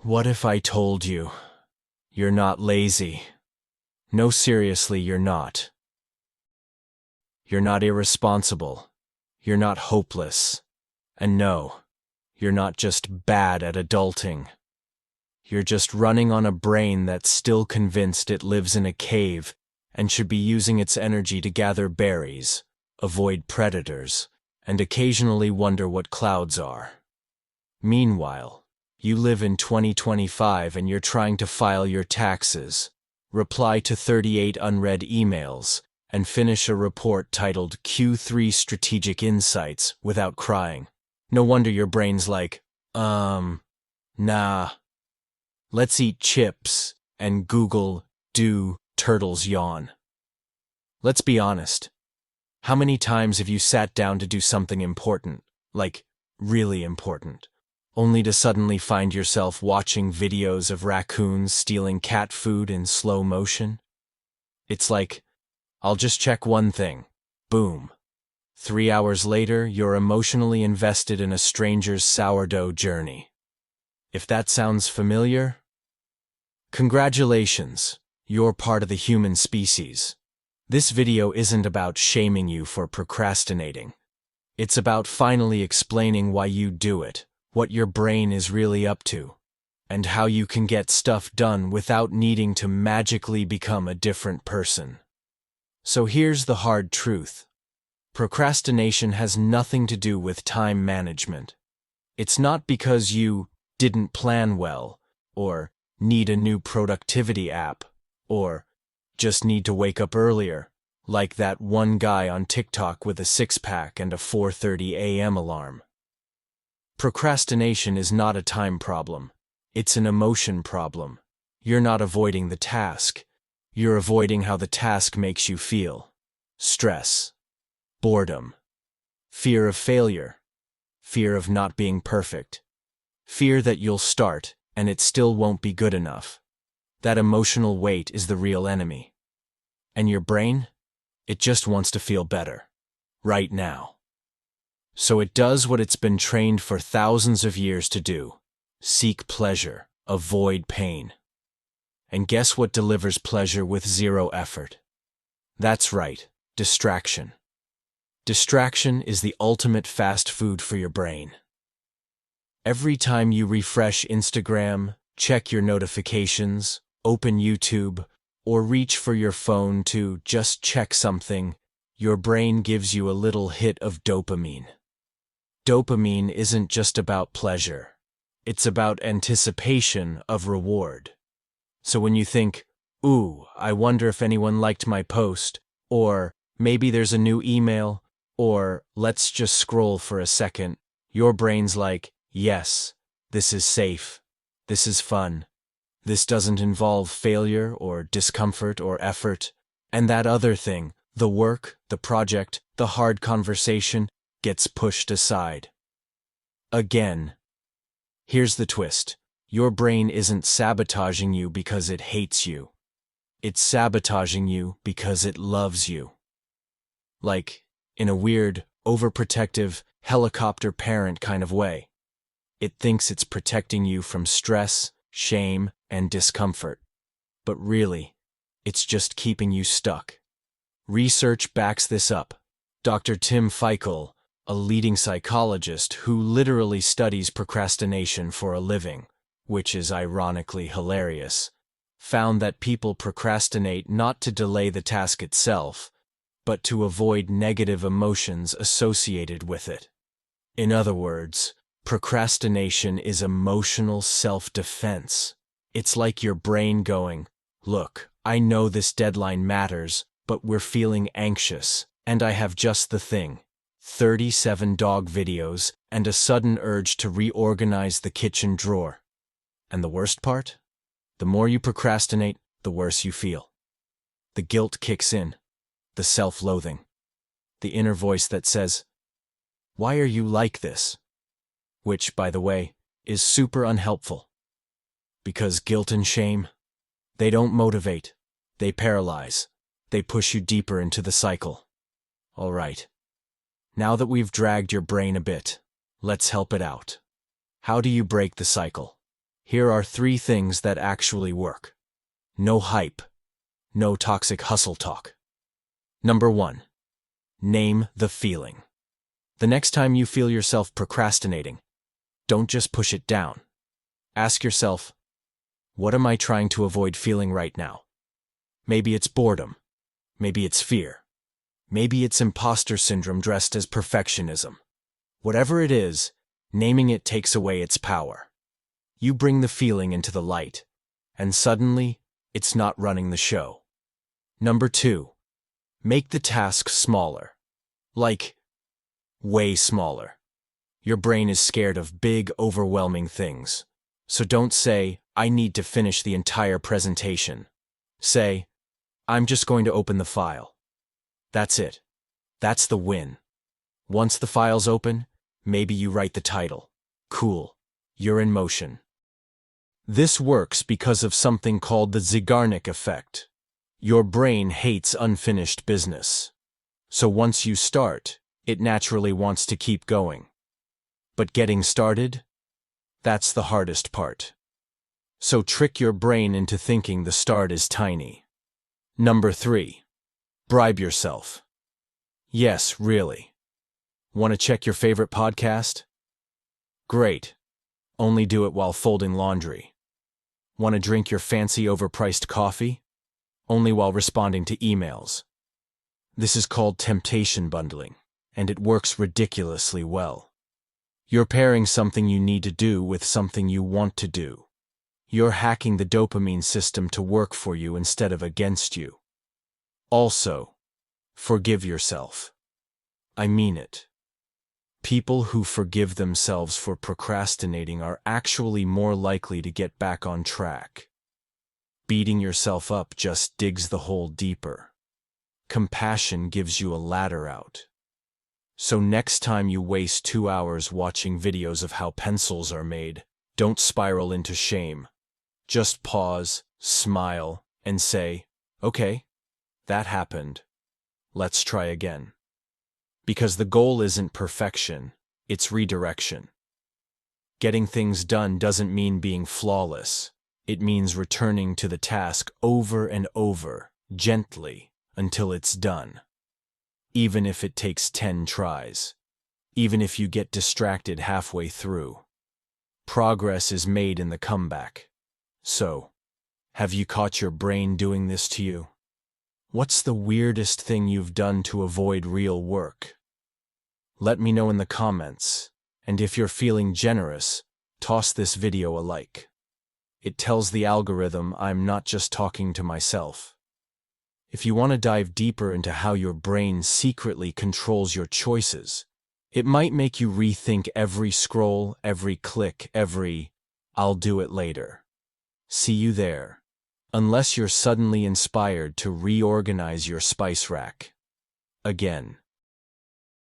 What if I told you you're not lazy? No, seriously, you're not. You're not irresponsible. You're not hopeless. And no, you're not just bad at adulting. You're just running on a brain that's still convinced it lives in a cave and should be using its energy to gather berries, avoid predators, and occasionally wonder what clouds are. Meanwhile, you live in 2025 and you're trying to file your taxes, reply to 38 unread emails, and finish a report titled Q3 Strategic Insights without crying. No wonder your brain's like, nah. Let's eat chips and Google, do turtles yawn? Let's be honest. How many times have you sat down to do something important, like really important, only to suddenly find yourself watching videos of raccoons stealing cat food in slow motion? It's like, I'll just check one thing. Boom. 3 hours later, you're emotionally invested in a stranger's sourdough journey. If that sounds familiar, congratulations, you're part of the human species. This video isn't about shaming you for procrastinating. It's about finally explaining why you do it, what your brain is really up to, and how you can get stuff done without needing to magically become a different person. So here's the hard truth. Procrastination has nothing to do with time management. It's not because you didn't plan well, or need a new productivity app, or just need to wake up earlier, like that one guy on TikTok with a six-pack and a 4:30 a.m. alarm. Procrastination is not a time problem. It's an emotion problem. You're not avoiding the task. You're avoiding how the task makes you feel. Stress, boredom, fear of failure, fear of not being perfect, fear that you'll start and it still won't be good enough. That emotional weight is the real enemy. And your brain? It just wants to feel better. Right now. So it does what it's been trained for thousands of years to do. Seek pleasure, avoid pain. And guess what delivers pleasure with zero effort? That's right, distraction. Distraction is the ultimate fast food for your brain. Every time you refresh Instagram, check your notifications, open YouTube, or reach for your phone to just check something, your brain gives you a little hit of dopamine. Dopamine isn't just about pleasure. It's about anticipation of reward. So when you think, ooh, I wonder if anyone liked my post, or maybe there's a new email, or let's just scroll for a second, your brain's like, yes, this is safe, this is fun, this doesn't involve failure or discomfort or effort, and that other thing, the work, the project, the hard conversation, gets pushed aside. Again. Here's the twist. Your brain isn't sabotaging you because it hates you. It's sabotaging you because it loves you. Like, in a weird, overprotective, helicopter parent kind of way. It thinks it's protecting you from stress, shame, and discomfort. But really, it's just keeping you stuck. Research backs this up. Dr. Tim Feichel, a leading psychologist who literally studies procrastination for a living, which is ironically hilarious, found that people procrastinate not to delay the task itself, but to avoid negative emotions associated with it. In other words, procrastination is emotional self-defense. It's like your brain going, look, I know this deadline matters, but we're feeling anxious, and I have just the thing. 37 dog videos and a sudden urge to reorganize the kitchen drawer. And the worst part? The more you procrastinate, the worse you feel. The guilt kicks in, the self-loathing, the inner voice that says, why are you like this? Which, by the way, is super unhelpful. Because guilt and shame, they don't motivate, they paralyze, they push you deeper into the cycle. All right. Now that we've dragged your brain a bit, let's help it out. How do you break the cycle? Here are 3 things that actually work. No hype. No toxic hustle talk. Number 1. Name the feeling. The next time you feel yourself procrastinating, don't just push it down. Ask yourself, what am I trying to avoid feeling right now? Maybe it's boredom. Maybe it's fear. Maybe it's imposter syndrome dressed as perfectionism. Whatever it is, naming it takes away its power. You bring the feeling into the light, and suddenly, it's not running the show. Number 2. Make the task smaller. Like, way smaller. Your brain is scared of big, overwhelming things. So don't say, I need to finish the entire presentation. Say, I'm just going to open the file. That's it. That's the win. Once the file's open, maybe you write the title. Cool. You're in motion. This works because of something called the Zeigarnik effect. Your brain hates unfinished business. So once you start, it naturally wants to keep going. But getting started? That's the hardest part. So trick your brain into thinking the start is tiny. Number 3. Bribe yourself. Yes, really. Want to check your favorite podcast? Great. Only do it while folding laundry. Want to drink your fancy overpriced coffee? Only while responding to emails. This is called temptation bundling, and it works ridiculously well. You're pairing something you need to do with something you want to do. You're hacking the dopamine system to work for you instead of against you. Also, forgive yourself. I mean it. People who forgive themselves for procrastinating are actually more likely to get back on track. Beating yourself up just digs the hole deeper. Compassion gives you a ladder out. So next time you waste 2 hours watching videos of how pencils are made, don't spiral into shame. Just pause, smile, and say, okay, that happened. Let's try again. Because the goal isn't perfection, it's redirection. Getting things done doesn't mean being flawless. It means returning to the task over and over, gently, until it's done. Even if it takes 10 tries. Even if you get distracted halfway through. Progress is made in the comeback. So, have you caught your brain doing this to you? What's the weirdest thing you've done to avoid real work? Let me know in the comments, and if you're feeling generous, toss this video a like. It tells the algorithm I'm not just talking to myself. If you want to dive deeper into how your brain secretly controls your choices, it might make you rethink every scroll, every click, every "I'll do it later." See you there. Unless you're suddenly inspired to reorganize your spice rack. Again.